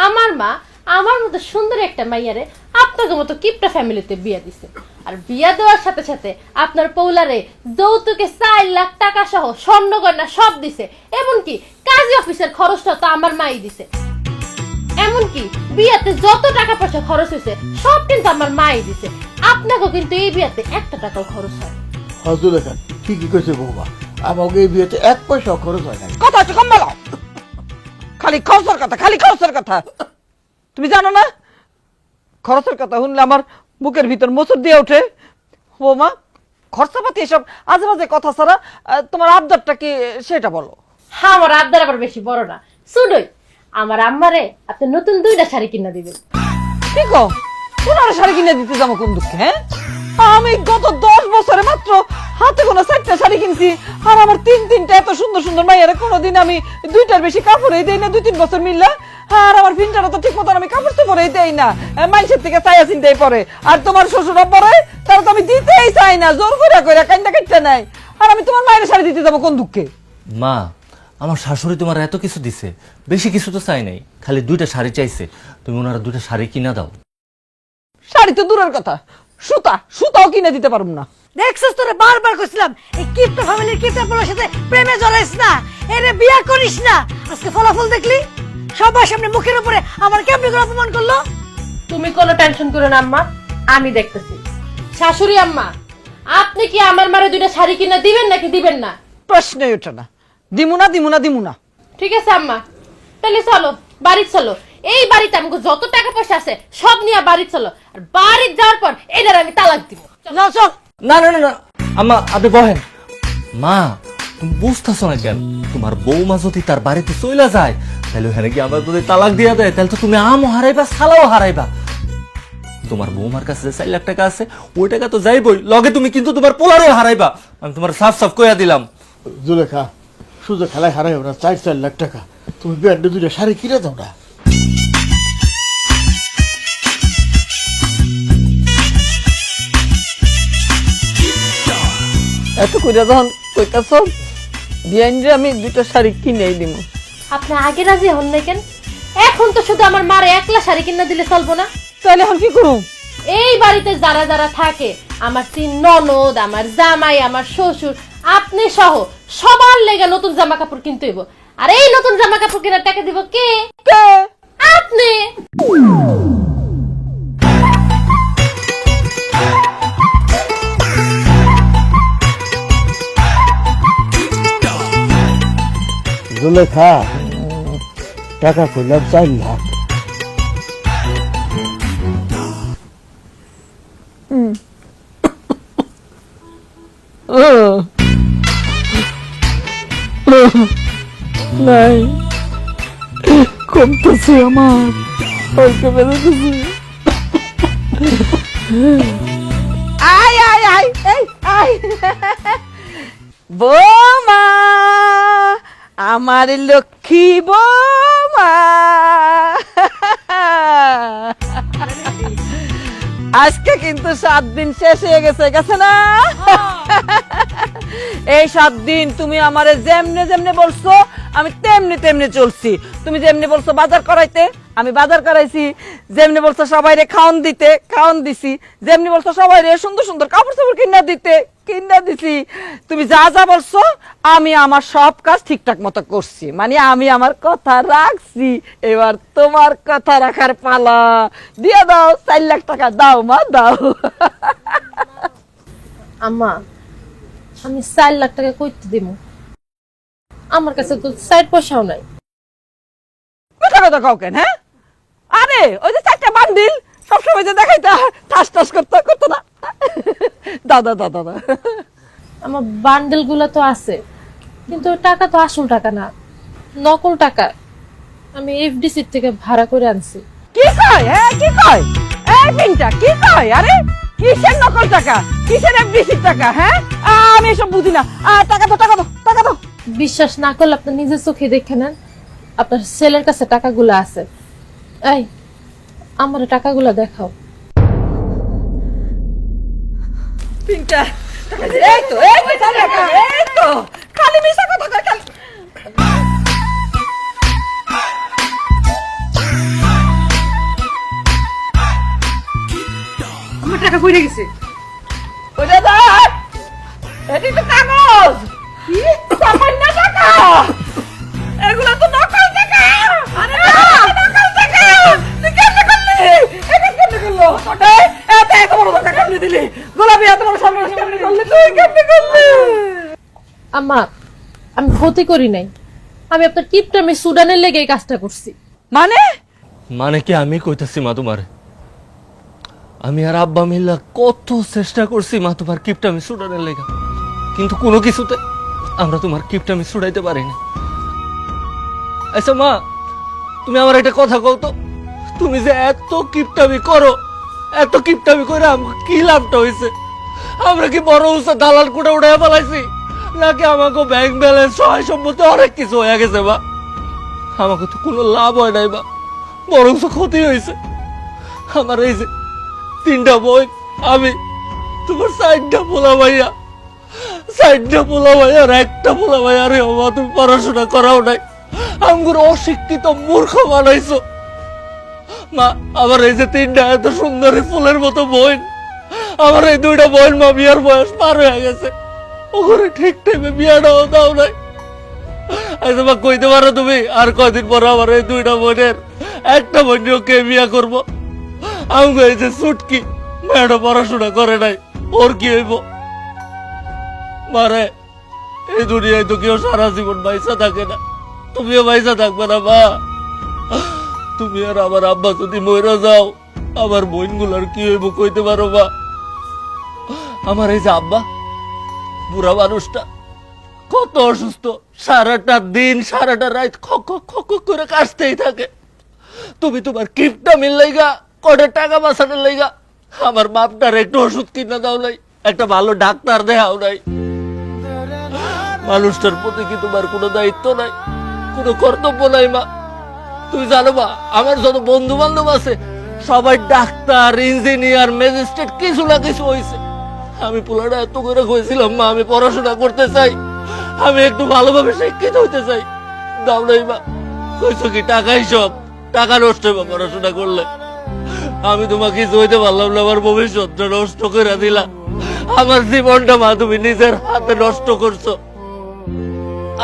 আমার মা আমার মতো সুন্দর একটা মাইয়ারে আপনাদের মতো কিপটা ফ্যামিলিতে বিয়ে দিছে, আর বিয়া দেওয়ার সাথে সাথে আপনার পৌলারে যৌতুকে 4 লাখ টাকা সহ স্বর্ণ গয়না সব দিছে। এমনকি কাজী অফিসের খরচটা তো আমার মাই দিছে। এমনকি বিয়াতে যত টাকা পয়সা খরচ হয়েছে সব কিন্তু আমার মাই দিছে। আপনাকেও কিন্তু এই বিয়াতে 1 টাকাও খরচ হয়। হজুরে খান ঠিকই কইছে বৌমা, আমাকে এই বিয়েতে 1 পয়সা খরচ হয় নাই। কথা একটু কম বলো, খালি খরচের কথা, খালি খরচের কথা। তুমি জানো না খরচের কথা শুনলে আমার বুকের ভিতর মোচড় দিয়ে ওঠে। বৌমা, খরচাপাতি এসব আজে বাজে কথা ছাড়া তোমার আবদারটা কি সেটা বলো। হ্যাঁ, আমার আবদার আবার বেশি বড় না, শুধুই আমার আম্মারে আপনি নতুন 2টা শাড়ি কিনা দিবেন। কি কো, পুরানো শাড়ি কিনে দিতে যাবো কোন দুঃখে? হ্যাঁ, আমি গত 10 বছরে মাত্র হাতে কোনো 4টা শাড়ি কিনছি, আর আমার 3-3টা এত সুন্দর সুন্দর মাইয়ারে কোনোদিন আমি 2টার বেশি কাপড়ই দেই না, 2-3 বছর মিললে। আর আমার ফিনটারও তো ঠিক মতন আমি কাপড় চোপড়ই দেই না, মানুষের থেকে চাইয়া চিন্তাই পরে। আর তোমার শ্বশুরা পরে, তারা তো আমি দিতেই চাই না, জোর করে করে কাইন্দা কাটতে নাই। আর আমি তোমার মায়ের শাড়ি দিতে যাবো কোন দুঃখে? মা, আমার শাশুড়ি তোমার এত কিছু দিছে, বেশি কিছু তো চাই নাই, খালি 2টা শাড়ি চাইছে, তুমি ওনারা 2টা শাড়ি কিনা দাও। শাড়ি তো দূরের কথা, সুতাও কিনে দিতে পারবো না। দেখছিস, তোরে বারবার কইছিলাম এই কিপটা ফ্যামিলির কিপটা পোলার সাথে প্রেমে জড়াইস না, এরে বিয়া করিস না। আজকে ফলাফল দেখলি, সবার সামনে মুখের উপরে আমার কেমনি করে অপমান করলো। তুমি কোনো টেনশন করো না আম্মা, আমি দেখতেছি। শাশুড়ি আম্মা, আপনি কি আমার মারে 2টা শাড়ি কিনা দিবেন নাকি দিবেন না? প্রশ্নই ওঠে না, দিমু না। ঠিক আছে আম্মা, তাহলে চলো বাড়ি চলো। এই বাড়িতে আমাকে যত টাকা পয়সা আছে সব নিয়ে বাড়ি চলো, আর বাড়ি যাওয়ার পর এটার আমি তালাক দিব। না চল। না না না না, আম্মা আপনি বহেন। মা, তুমি বুঝতেছো না কেন? তোমার বৌমা যদি তার বাড়িতে চইলা যায়, তাহলে ওখানে কি আমার যদি তালাক দিয়া দেয়, তাহলে তো তুমি আমও হারাইবা, সালাও হারাইবা। তোমার বৌমার কাছে যে 4 লাখ টাকা আছে, ওই টাকা তো যাইবই, লগে তুমি কিন্তু তোমার পোলারও হারাইবা। আমি তোমার সাফ সাফ কইয়া দিলাম। জুলেখা, সুযোগ খেলায় হারাই না 4 লাখ টাকা, তুমি বিয়ারটা 2টা শাড়ি কিনে দাও না। এত করে যখন কইতাছ, বিয়াইনরে আমি 2টা শাড়ি কিনেই দিব। আপনি আগে রাজি হন নাই কেন? এখন তো শুধু আমার মারে 1লা শাড়ি কিনা দিলে চলবো না? তাহলে এখন কি করুম? এই বাড়িতে যারা যারা থাকে, আমার 3 ননদ, আমার জামাই, আমার শ্বশুর, আপনি সহ সবার লেগে নতুন জামা কাপড় কিনতে হইব। আর এই নতুন জামা কাপড় কেনার টাকা দিব কে? আপনি। জুলেখা, টাকা কইলাম 4 লাখ। নাই, কমতেছে আমার, অল্প বেড়েছে। আয় বৌমা, আমার লক্ষ্মী বৌমা, আজকে কিন্তু 7 দিন শেষ হয়ে গেছে না? এই 7 দিন তুমি আমারে যেমনে যেমনে বলছো আমি তেমনি তেমনি চলছি। তুমি যেমনি বলছো বাজার করাইতে, আমি বাজার করাইছি। যেমনি বলছো সবাইরে খাওন দিতে, খাওন দিছি। যেমনি বলছো সবাইরে সুন্দর সুন্দর কাপড় চোপড় কিনা দিতে, কিনা দিছি। তুমি যা যা বলছো আমি আমার সব কাজ ঠিকঠাক মতো করছি, মানে আমি আমার কথা রাখছি। এবার তোমার কথা রাখার পালা। দিয়ে দাও 4 লাখ টাকা, দাও মা দাও। আম্মা, আমি 4 লাখ টাকা কইতে দিব? আমার কাছে তো 4 পয়সাও নাই। কথা কথা কাও কেন? হ্যাঁ, আরে ওই যে 4টা বান্ডিল সবসময় যে দেখাইতা ঠাস ঠাস করতো না। দাদা দাদা দাদা, আমার বান্ডেল গুলা তো আছে, কিন্তু টাকা তো আসল টাকা না, নকল টাকা। আমি এফডিসি থেকে ভাড়া করে আনছি। কি কয় কি কয় এই পিনটা কি কয়? আরে কিসের নকল টাকা, কিসের এফডিসির টাকা? হ্যাঁ আমি এসব বুঝি না। টাকা দাও টাকা দাও টাকা দাও। বিশ্বাস না করলে আপনি নিজের চোখে দেখে নেন, আপনার ছেলের কাছে টাকাগুলো আছে। এই আমার টাকাগুলো দেখাও। পিনটা এই তো টাকা, এই তো খালি মিশা কথা কয় খালি। আমার টাকা কইরে গেছে। ওরে দাঁড়, এটি তো কাগজ। কি সামান্য টাকা? এগুলো তো নকল টাকা। আরে নকল টাকা। তুই কেমনে করলি? এটা কেমনে করলো? ওটা এত বড় টাকা কেমনে দিলি? গোলাপি এত বড় সর্বনাশ কেমনে করলি? তুই কেমনে করলি? আম্মা, আমি ক্ষতি করি নাই। আমি আপনার কিপটা আমি সুডানের লেগে এই কাজটা করছি। মানে মানে কি আমি কইতাছি মা তোমার, আমি আর আব্বা মিল্লা কত চেষ্টা করছি মা তোমার কিপটামি ছুটানোর লেগা, কিন্তু কোনো কিছুতে আমরা তোমার কিপটামি ছুটাইতে পারিনি। আচ্ছা মা, তুমি আমার একটা কথা কও তো, তুমি যে এত কিপটামি করো, এত কিপটামি করে আমাকে কি লাভটা হয়েছে? আমরা কি বড় উঁচা দালাল কোটা উঠাই পালাইছি, নাকি আমাকে ব্যাংক ব্যালেন্স সহায় সম্পত্তি অনেক কিছু হয়ে গেছে? বা আমাকে তো কোনো লাভ হয় নাই বা, বরং ক্ষতি হয়েছে। আমার এই যে 3টা বই, আমি তোমার 4টা পোলা ভাইয়া, 4টা পোলা ভাইয়া আর একটা পোলা ভাইয়া রে বাবা, তুমি পড়াশোনা করাও নাই, আমার অশিক্ষিত মূর্খ বানাইছো মা। আমার এই যে 3টা এত সুন্দরী ফুলের মতো বোন, আমার এই 2টা বোন মা বিয়ার বয়স পার হয়ে গেছে, ওখানে ঠিক টাইমে বিয়াটাও দাও নাই। আচ্ছা মা, কইতে পারো তুমি আর কয়দিন পরে আমার এই 2টা বোনের একটা বোনও কে বিয়া করবো? আমাকে এই যে ছুটকি মেয়েটা পড়াশোনা করে নাই, ওর কি হইব? মারে এই দুনিয়ায় তো কেউ সারা জীবন পয়সা থাকে না, তুমিও পয়সা থাকবে না মা। তুমি আর আমার আব্বা যদি মইরা যাও, আমার বোনগুলার কি হইব কইতে পারো মা? আমার এই যে আব্বা বুড়া মানুষটা কত অসুস্থ, সারাটা দিন সারাটা রাত খক খক করে কাশতেই থাকে। তুমি তোমার কিপটা মিল লাইগা কটা টাকা বাঁচানোর লাইগা আমার বাপটার একটু ওষুধ কিনা দাও নাই, একটা ভালো ডাক্তার দেখাও নাই। মানুষটার প্রতি কি তোমার কোনো দায়িত্ব নাই, কোনো কর্তব্য নাই মা? তুই জানো মা, আমার যত বন্ধু বান্ধব আছে সবাই ডাক্তার, ইঞ্জিনিয়ার, ম্যাজিস্ট্রেট, কিছু না কিছু হয়েছে। আমি পোলাটা এত করে কইছিলাম মা আমি পড়াশোনা করতে চাই, আমি একটু ভালোভাবে শিক্ষিত হইতে চাই, দাও নাই মা। কইছো কি টাকাই সব, টাকা নষ্ট হইবা পড়াশোনা করলে। আমি তোমাকে কিছু হইতে পারলাম না, আমার ভবিষ্যৎটা নষ্ট করে দিলা, আমার জীবনটা মা তুমি নিজের হাতে নষ্ট করছো।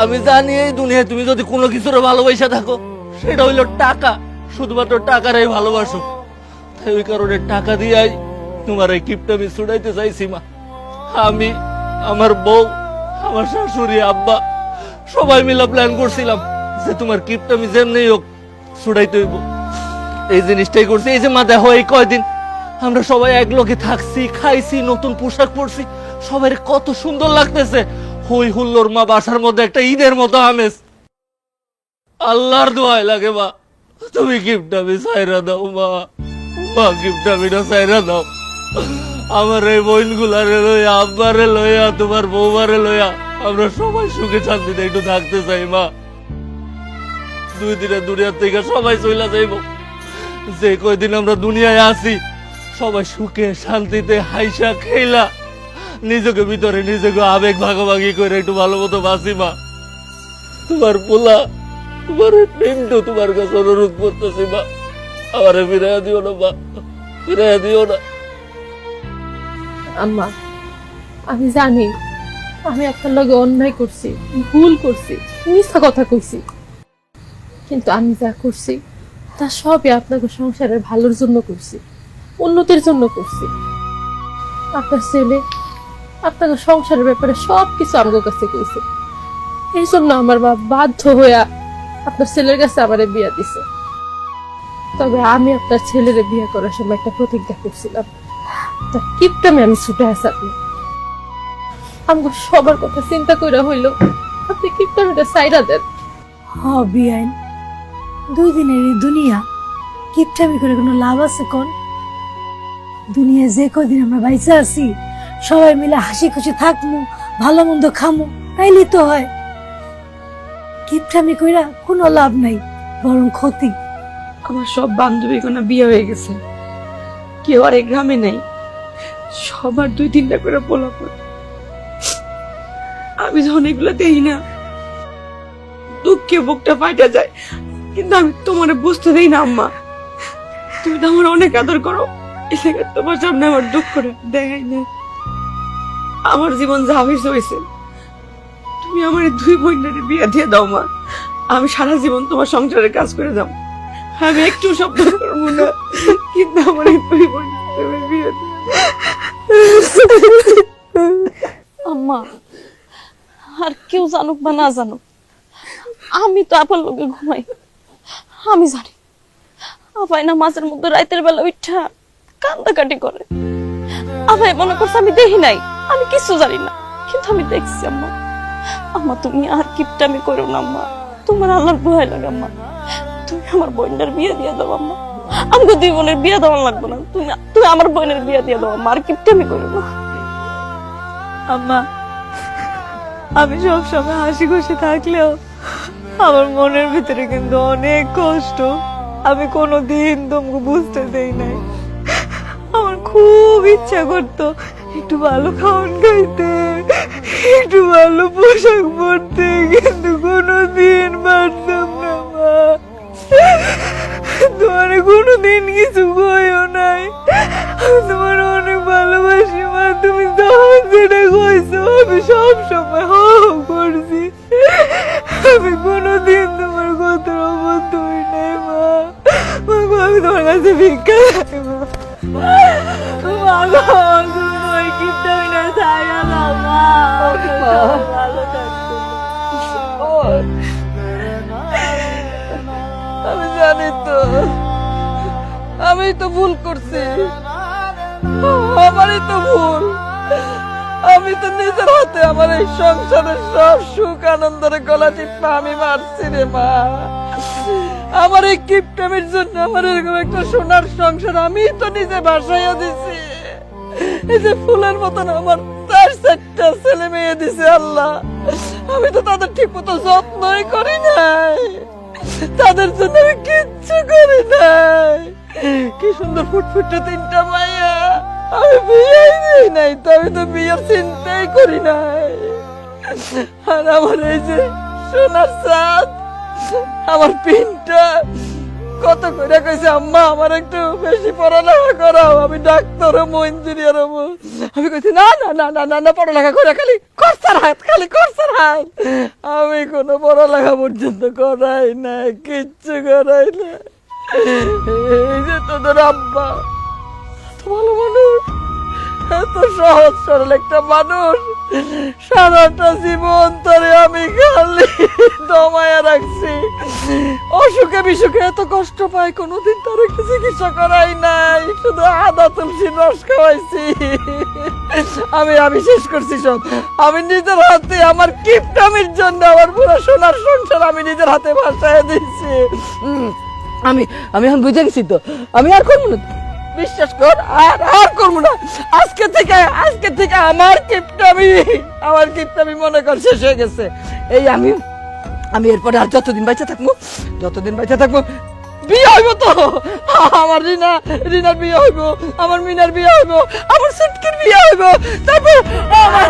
আমি জানি এই দুনিয়ায় তুমি যদি কোনো কিছুর ভালোবাসা থাকো, সেটা হইলো টাকা, শুধুমাত্র টাকারই ভালোবাসো। তাই ওই কারণে টাকা দিয়াই তোমার এই কিপটা আমি ছুটাইতে চাইছি মা। আমি, আমার বউ, আমার শাশুড়ি, আব্বা সবাই মিলে প্ল্যান করছিলাম যে তোমার কিপটা আমি যেমনি হোক ছুটাইতে হইব। এই জিনিসটাই করছি। এই যে মা দেখো, এই কয়দিন আমরা সবাই এক লগে থাকছি, খাইছি, নতুন পোশাক পরছি, সবাই কত সুন্দর লাগতেছে, হই হুল্লোর মা, বাসার মধ্যে একটা ঈদের মতো আমেজ। আল্লাহর দোয়াই লাগে মা, তুমি গিফটটা আমি সাইরা দাও মা, মা গিফটটা আমি না সাইরা দাও। আমার এই বোনগুলারে লইয়া, আব্বারে লইয়া, তোমার বৌমারে লইয়া আমরা সবাই সুখে শান্তিতে একটু থাকতে চাই মা। 2 দিনের দুনিয়ার থেকে সবাই চইলা যাইব, যে কয়দিন আমরা দুনিয়ায় আছি সবাই সুখে শান্তিতে হাইসা খেলা নিজেকে ভিতরে নিজেকে আবেগ ভাগাভাগি করে একটু ভালো মতো বাঁচি মা। তোমার পোলা, তোমার পিন্টু তোমার কাছে অনুরোধ করতেছি মা, আমারে ফিরাইয়া দিও না মা, ফিরাইয়া দিও না। আম্মা, আমি জানি আমি আপনার লগে অন্যায় করছি, ভুল করছি, মিথ্যা কথা কইছি, কিন্তু আমি যা করছি তা সবই আপনাকে সংসারের ভালোর জন্য করছি, উন্নতির জন্য করছি। আপনার ছেলে আপনাকে সংসারের ব্যাপারে সবকিছু আমার কাছে কইছে, এই জন্য আমার মা বাধ্য হইয়া আপনার ছেলের কাছে আমারে বিয়া দিছে। তবে আমি আপনার ছেলেরে বিয়ে করার সময় একটা প্রতিজ্ঞা করছিলাম, তার কিপটামে আমি ছুটে আসাবো। আমাকে সবার কথা চিন্তা কইরা হইলো আপনি কিপটামিটা সাইরা দেন। বিআইন দুই দিনের এই দুনিয়া কিপটামি করে কোনো লাভ আছে কোন? দুনিয়ায় যে কদিন আমরা বাইচে আছি সবাই মিলে হাসি খুশি থাকমু, ভালো মন্দ খামু, তাইলেই তো হয়। কিপটামি কইরা কোনো লাভ নাই, বরং ক্ষতি। আমার সব বান্ধবী কোনো বিয়ে হয়ে গেছে, কেউ আর এই গ্রামে নেই, সবার 2-3টা করে পোলাপন। আমি যখন এগুলো দেই না, দুঃখে বুকটা ফাটা যায়, কিন্তু আমি তোমার বুঝতে দেই না আম্মা। তুমি তো আমার অনেক আদর করো, এই জায়গায় তোমার সামনে আমার দুঃখটা দেখাই না। আমার জীবন যা হয়েছে, তুমি আমার এই 2 বোনের বিয়ে দিয়ে দাও মা। আমি সারা জীবন তোমার সংসারের কাজ করে যাও, আমি একটু শব্দ করবো না, কিন্তু আমার এই 2 বোনের বিয়ে দিয়ে দাও। আম্মা, আর কেউ জানুক বা না জানুক, আমি তো আপনার লোকে ঘুমাই, আমি জানি। আপাই না মাঝের মধ্যে রাতের বেলা উঠা কান্দাকাটি করে। আপাই মনে করছে আমি দেখি নাই, আমি কিছু জানি না, কিন্তু আমি দেখছি আম্মা। আম্মা তুমি আর কিপটামি করো না আম্মা, তোমার আল্লাহর ভয় লাগে আম্মা। তুমি আমার বোনের বিয়ে দিয়ে দাও আম্মা, আমাকে 2 বোনের বিয়ে দেওয়া লাগবে না, তুমি আমার বোনের বিয়ে দিয়ে দাও আম্মা, আর কিপটামি করো না। আম্মা, আমি সবসময় হাসি খুশি থাকলেও আমার মনের ভিতরে কিন্তু অনেক কষ্ট। আমি কোনোদিন তোমাকে বুঝতে দেই নাই। আমার খুব ইচ্ছা করতো একটু ভালো খাওয়ান খাইতে, একটু ভালো পোশাক পরতে, কিন্তু কোনোদিন পারতাম না মা। তোমার কোনোদিন কিছু কইও নাই, আমি তোমার অনেক ভালোবাসি মা। তুমি তখন যেটা কইছো আমি সব সময় হা করছি, আমি কোনোদিন তোমার কথার অবদ্ধ হই নাই মা। আমি তোমার কাছে ভিক্ষা চাই মা। তোমার কিপটা না ছাড়া না মা, ভালো থাকতো। আমি জানি তো আমি তো ভুল করছি, আমারই তো ভুল। আমি তো নিজের হাতে আমার এই সংসারের সব সুখ আনন্দের গলা টিপা আমি মারছি রে মা। আমার এই কিপটামের জন্য আমার এরকম একটা সোনার সংসার আমি তো নিজে ভাসাইয়া দিছি। এই যে ফুলের মতন আমার 4-4টা ছেলে মেয়ে দিছে আল্লাহ, আমি তো তাদের ঠিক মতো যত্নই করি নাই, তাদের জন্য আমি কিচ্ছু করি নাই। কি সুন্দর ফুটফুটে 3টা মাইয়া, আমি বিয়েই দিই নাই, তো আমি তো বিয়ের চিন্তাই করি নাই। আর আমার এই যে সোনার চাঁদ, আমার পিনটা কত করে কইছে আম্মা আমার একটু বেশি পড়ালেখা করাও, আমি ডাক্তার হবো, ইঞ্জিনিয়ার হবো। আমি কইছি না না না না না না, পড়ালেখা করে খালি খরচার হাত, খালি খরচার হাত। আমি কোনো পড়ালেখা পর্যন্ত করাই না, কিচ্ছু করাই না। এই যে তোদের আব্বা এত ভালো মানুষ, এত সহজ সরল একটা মানুষ, সারাটা জীবন ধরে আমি খালি দমায়া রাখছি। অসুখে বিসুখে এত কষ্ট পাই, কোনোদিন তার একটু চিকিৎসা করাই নাই, শুধু আদা তুলসী রস খাওয়াইছি। আমি শেষ করছি সব, আমি নিজের হাতে আমার কিপটামির জন্য আমার পুরো সোনার সংসার আমি নিজের হাতে ভাসায় দিচ্ছি। আমি এখন বুঝে গেছি তো, আমি আর করবো না, বিশ্বাস কর, আর করবো না। আজকে থেকে আমার কিপটামি মনে কর শেষ হয়ে গেছে। এই আমি এরপরে আর যতদিন বাইচে থাকবো বিয়ে হইব তো, আমার রিনার বিয়ে হইব, আমার মিনার বিয়ে হইব, আমার সুটকির বিয়ে হইব, তারপর আমার